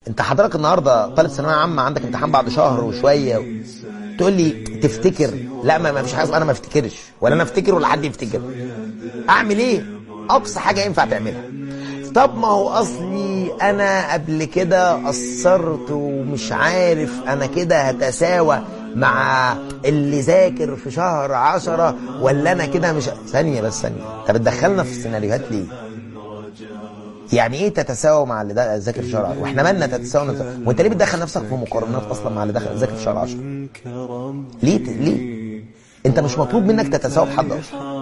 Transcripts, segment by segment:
انت حضرتك النهارده طالب ثانويه عامه، عندك امتحان بعد شهر وشويه تقول لي تفتكر؟ لا، ما فيش حاجه اسمها انا ما افتكرش، ولا انا افتكر ولا حد يفتكر. اعمل ايه؟ اقصى حاجه ينفع تعملها. طب ما هو اصلي انا قبل كده قصرت ومش عارف انا كده هتساوى مع اللي ذاكر في شهر 10 ولا انا كده مش. ثانيه بس ثانيه، انت بتدخلنا في سيناريوهات ليه؟ يعني ايه تتساوى مع اللي ذاكر في شهر 10؟ واحنا مالنا تتساوى؟ وانت ليه بتدخل نفسك في مقارنات اصلا مع اللي ذاكر في شهر 10؟ ليه؟ انت مش مطلوب منك تتساوى بحد اصلا.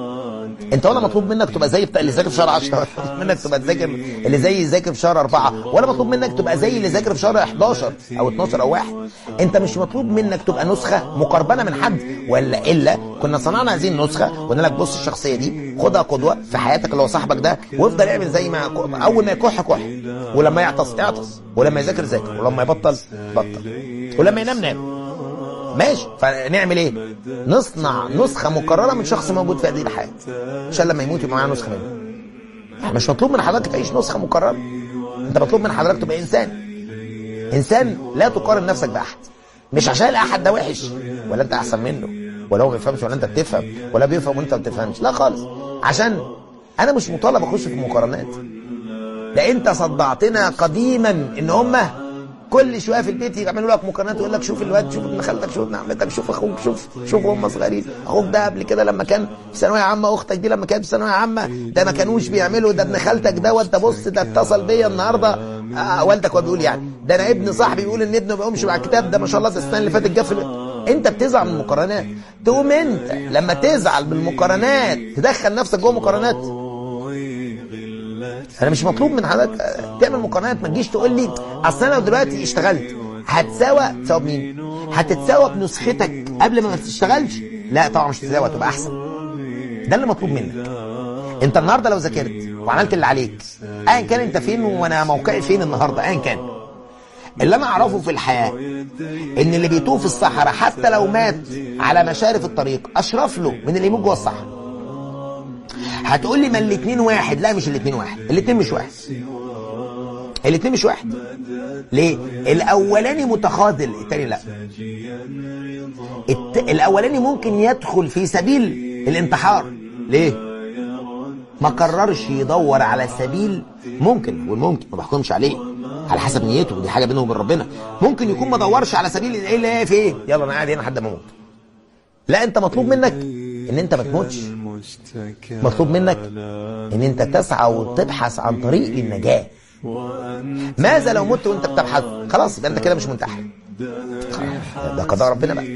انت ولا مطلوب منك تبقى زي بتاع اللي ذاكر في شهر 10، ولا مطلوب منك تبقى تذاكر اللي زي ذاكر في شهر 4، ولا مطلوب منك تبقى زي اللي ذاكر في شهر 11 او 12 او 1. انت مش مطلوب منك تبقى نسخه مقربنه من حد، الا كنا صنعنا هذه النسخه وقلنا لك بص الشخصيه دي خدها قدوه في حياتك اللي هو صاحبك ده، وافضل اعمل زي ما اول ما يكح كح، ولما يعطس، ولما يذاكر ذاكر، ولما يبطل بطل، ولما ينام نام. ماشي، فنعمل ايه؟ نصنع نسخه مكرره من شخص موجود في هذه الحياه عشان لما يموت يبقى معاه نسخه منه. مش مطلوب من حضرتك تعيش نسخه مكرره، انت مطلوب من حضرتك تبقى انسان لا تقارن نفسك باحد. مش عشان الاحد ده وحش ولا انت احسن منه، ولا هو ما بيفهمش ولا انت بتفهم، ولا بيفهم وانت ما بتفهمش، لا خالص. عشان انا مش مطالب اخش في مقارنات. ده انت صدعتنا قديما ان هم كل شويه في البيت يعملوا لك مقارنات، يقول لك شوف الواد، شوف ابن خالتك، شوف ابن عمتك، شوف اخوك، شوف هم صغيرين، اخوك ده قبل كده لما كان في ثانويه عامه، اختك دي لما كانت في ثانويه عامه، ده ما كانوش بيعملوا، ده ابن خالتك ده، وانت بص ده اتصل بيا النهارده والدك وبيقول يعني ده انا ابن صاحبي بيقول ان ابنه ما بيقومش مع الكتاب، ده ما شاء الله ده السنه اللي فاتت جاب في انت بتزعل من المقارنات. تقوم انت لما تزعل من المقارنات تدخل نفسك جوه مقارنات. انا مش مطلوب من حضرتك تعمل مقارنات. ما تجيش تقول لي اصل انا لو دلوقتي اشتغلت هتساوى بمين؟ هتتساوى بنسختك قبل ما تشتغلش؟ لا طبعا مش هتتساوى، تبقى احسن. ده اللي مطلوب منك. انت النهارده لو ذاكرت وعملت اللي عليك، ايا كان انت فين وانا موقعي فين النهارده، ايا كان، اللي انا اعرفه في الحياه ان اللي بيتوه في الصحراء حتى لو مات على مشارف الطريق اشرف له من اللي يموت جوه الصحراء. هتقول لي ما الاثنين واحد؟ لا مش الاثنين واحد، الاثنين مش واحد، الاثنين مش واحد. ليه؟ الاولاني متخاذل، الثاني لا. الاولاني ممكن يدخل في سبيل الانتحار. ليه؟ ما قررش يدور على سبيل. ممكن والممكن ما بحكمش عليه على حسب نيته، دي حاجه بينه وبين ربنا. ممكن يكون ما دورش على سبيل ايه اللي هي في ايه، يلا انا قاعد هنا لحد ما اموت. لا، انت مطلوب منك ان انت ما تموتش، مطلوب منك ان انت تسعى وتبحث عن طريق للنجاة. ماذا لو مت وانت بتبحث؟ خلاص يبقى انت كده مش منتحر، ده قضاء ربنا بقى.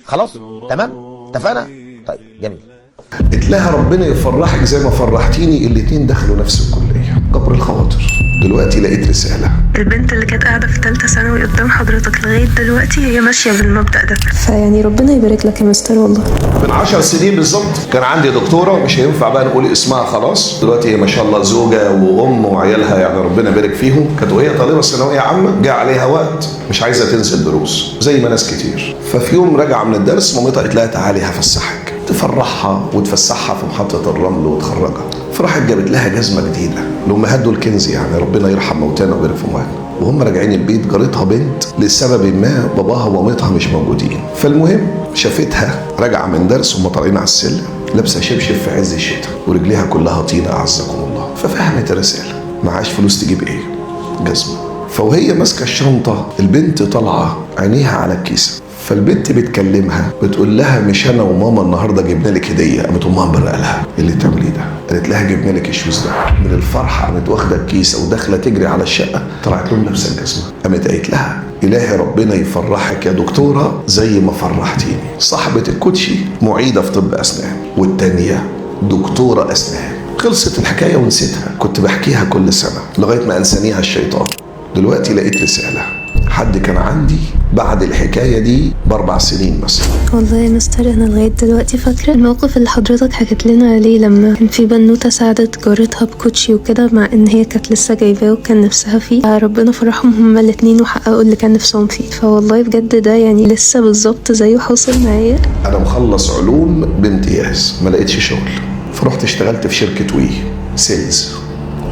خلاص تمام، اتفقنا؟ طيب جميل. قلت لها ربنا يفرحك زي ما فرحتيني. الاتنين دخلوا نفس الكليه، جبر الخواطر. دلوقتي لقيت رساله. البنت اللي كانت قاعده في ثالثه ثانوي قدام حضرتك لغايه دلوقتي هي ماشيه بالمبدا ده، فيعني ربنا يبارك لك يا مستر. والله من 10 سنين بالظبط كان عندي دكتوره، مش هينفع بقى نقول اسمها خلاص. دلوقتي هي ما شاء الله زوجه وام وعيالها، يعني ربنا يبارك فيهم. كانت وهي طالبه ثانويه عامه جه عليها وقت مش عايزه تنزل دروس زي ما ناس كتير. ففي يوم راجعه من الدرس مامتها قالت لها تعالي هفسحك، تفرحها وتفسحها في محطه الرمل وتخرجها. فراحت جابت لها جزمه جديده. الامهات دول كنز، يعني ربنا يرحم موتانا ويبارك في امهاتنا. وهم راجعين البيت جارتها بنت لسبب ما باباها ومامتها مش موجودين. فالمهم شافتها راجعه من درس وهم طالعين على السلم لابسه شبشب في عز الشتاء ورجليها كلها طينه اعزكم الله. ففهمت الرساله، معاش فلوس تجيب ايه؟ جزمه. فوهي ماسكه الشنطه البنت طالعه عينيها على الكيسه، فالبنت بتكلمها بتقول لها مش انا وماما النهارده جبنا لك هديه. قامت امها مبرقه لها ايه اللي بتعمليه ده؟ قالت لها جبنا لك الشوز ده. من الفرحه قامت واخده الكيسه وداخله تجري على الشقه، طلعت لهم لابسه الجزمه. قامت قالت لها الهي ربنا يفرحك يا دكتوره زي ما فرحتيني. صاحبه الكوتشي معيده في طب اسنان، والتانيه دكتوره اسنان. خلصت الحكايه ونسيتها، كنت بحكيها كل سنه لغايه ما انسانيها الشيطان. دلوقتي لقيت رساله حد كان عندي بعد الحكايه دي ب4 سنين مثلا. والله يا مستر انا لغايه دلوقتي فاكره الموقف اللي حضرتك حكيت لنا عليه لما كان في بنوته ساعدت جارتها بكوتشي وكده، مع ان هي كانت لسه جايباه وكان نفسها فيه. ربنا فرحهم هما الاثنين وحققوا اللي كان نفسهم فيه. فوالله بجد ده يعني لسه بالظبط زيه حاصل معايا. انا مخلص علوم بامتياز، ما لقيتش شغل، فرحت اشتغلت في شركه وي سيلز.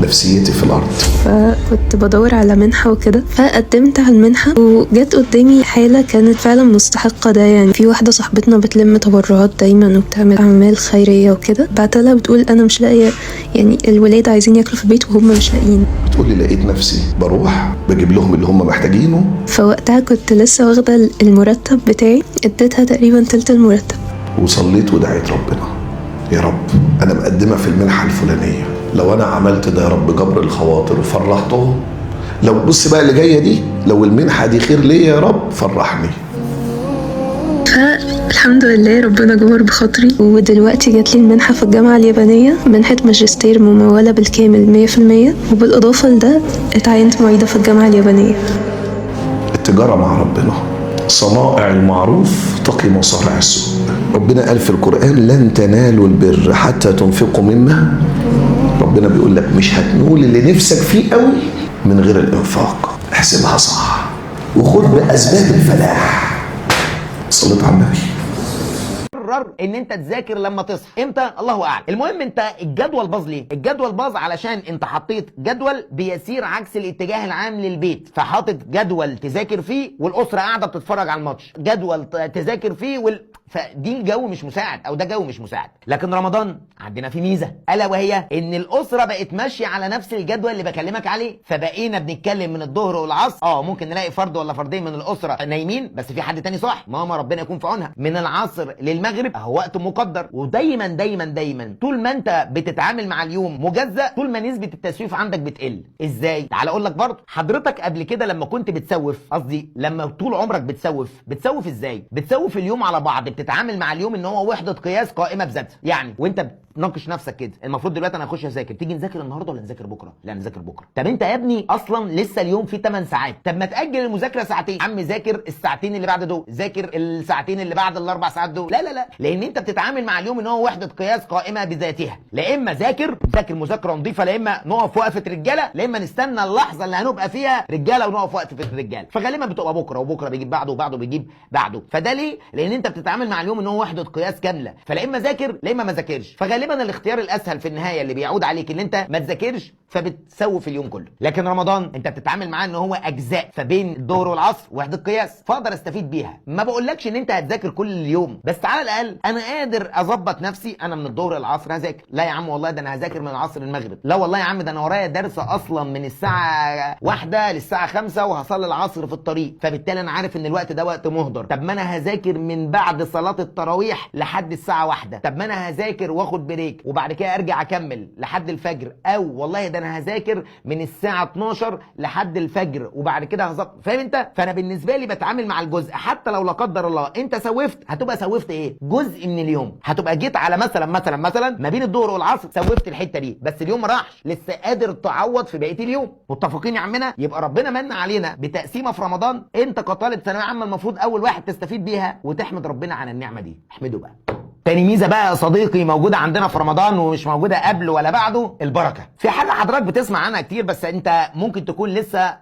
نفسيتي في الارض. فكنت بدور على منحة وكده، فقدمت على المنحة وجت قدامي حالة كانت فعلا مستحقة ده. يعني في واحدة صاحبتنا بتلم تبرعات دايما وبتعمل أعمال خيرية وكده، بعتلها بتقول أنا مش لاقية، يعني الولاد عايزين ياكلوا في البيت وهم مش لاقيين. بتقولي لقيت نفسي بروح بجيب لهم اللي هم محتاجينه. فوقتها كنت لسه واخدة المرتب بتاعي، اديتها تقريبا تلت المرتب، وصليت ودعيت ربنا، يا رب أنا مقدمة في المنحة الفلانية، لو أنا عملت ده يا رب جبر الخواطر وفرحتهم، لو بص بقى اللي جاية دي، لو المنحة دي خير ليا يا رب فرحني. فالحمد لله ربنا جبر بخاطري، ودلوقتي جات لي المنحة في الجامعة اليابانية، منحة ماجستير ممولة بالكامل 100%، وبالإضافة لده اتعينت معيدة في الجامعة اليابانية. التجارة مع ربنا، صنائع المعروف تقي مصارع السوء. ربنا قال في القرآن لن تنالوا البر حتى تنفقوا مما، ربنا بيقول لك مش هتنول اللي نفسك فيه قوي من غير الانفاق. احسبها صح وخد بأسباب الفلاح. صليت على النبي. قرر ان انت تذاكر لما تصحى امتى الله اعلم. المهم انت الجدول باظ ليه؟ الجدول باظ علشان انت حطيت جدول بيسير عكس الاتجاه العام للبيت، فحاطط جدول تذاكر فيه والاسره قاعده بتتفرج على الماتش، جدول تذاكر فيه فدي الجو مش مساعد، او ده جو مش مساعد. لكن رمضان عندنا فيه ميزه، الا وهي ان الاسره بقت ماشيه على نفس الجدول اللي بكلمك عليه، فبقينا بنتكلم من الظهر والعصر. ممكن نلاقي فرد ولا فردين من الاسره نايمين بس في حد تاني صاحي، ماما ربنا يكون في عونها. من العصر للمغرب اهو وقت مقدر. ودايما دايما دايما طول ما انت بتتعامل مع اليوم مجزأ، طول ما نسبه التسويف عندك بتقل. ازاي؟ تعال اقول لك برضه. حضرتك قبل كده لما كنت بتسوف، قصدي لما طول عمرك بتسوف ازاي؟ بتسوف اليوم على بعض، بتتعامل مع اليوم ان هو وحده قياس قائمه بذاتها. يعني وانت بتناقش نفسك كده، المفروض دلوقتي انا هخش اذاكر، تيجي نذاكر النهارده ولا نذاكر بكره؟ لا نذاكر بكره. طب انت يا ابني اصلا لسه اليوم فيه 8 ساعات، طب ما تاجل المذاكره ساعتين. عم ذاكر الساعتين اللي بعد دول، ذاكر الساعتين اللي بعد الاربع ساعات دول. لا لا لا، لان انت بتتعامل مع اليوم ان هو وحده قياس قائمه بذاتها. لا اما ذاكر مذاكره نظيفه، لا اما نقف وقفه رجاله، لا اما نستنى اللحظه اللي هنبقى فيها رجاله ونقف وقفه الرجاله. فغالبا بتبقى بكره، وبكره بيجيب بعده، وبعده بيجيب بعده. فده ليه؟ لان انت بتتعامل مع اليوم ان هو وحده قياس كامله، فلا اما ذاكر لا اما ما ذاكرش. فغالبا الاختيار الاسهل في النهايه اللي بيعود عليك ان انت ما تذاكرش، فبتسوف اليوم كله. لكن رمضان انت بتتعامل معاه ان هو اجزاء، فبين الظهر والعصر وحده قياس، فاقدر استفيد بيها. ما بقولكش ان انت هتذاكر كل اليوم، بس على الاقل انا قادر اظبط نفسي، انا من الظهر للعصر هذاكر. لا يا عم والله ده انا هذاكر من العصر للمغرب. لا والله يا عم ده انا ورايا درس اصلا من الساعه 1 للساعه 5 وهصلي العصر في الطريق، فبالتالي انا عارف ان الوقت ده وقت مهدر. طب ما انا هذاكر من بعد صلاه التراويح لحد الساعه 1. طب ما انا هذاكر واخد بريك وبعد كده ارجع اكمل لحد الفجر، او والله ده انا هذاكر من الساعه 12 لحد الفجر وبعد كده هظبط. فاهم انت؟ فانا بالنسبه لي بتعامل مع الجزء، حتى لو لا قدر الله انت سوفت، هتبقى سوفت ايه؟ جزء من اليوم. هتبقى جيت على مثلا ما بين الظهر والعصر سوفت الحته دي، بس اليوم ما راحش، لسه قادر تعوض في بقيه اليوم. متفقين يا عمنا؟ يبقى ربنا من علينا بتقسيمه في رمضان، انت كطالب ثانويه عامه المفروض اول واحد تستفيد بيها وتحمد ربنا على النعمه دي. احمده بقى. تاني ميزه بقى يا صديقي موجوده عندنا في رمضان ومش موجوده قبل ولا بعده، البركه. في حاجه حضرتك بتسمع عنها كتير بس انت ممكن تكون لسه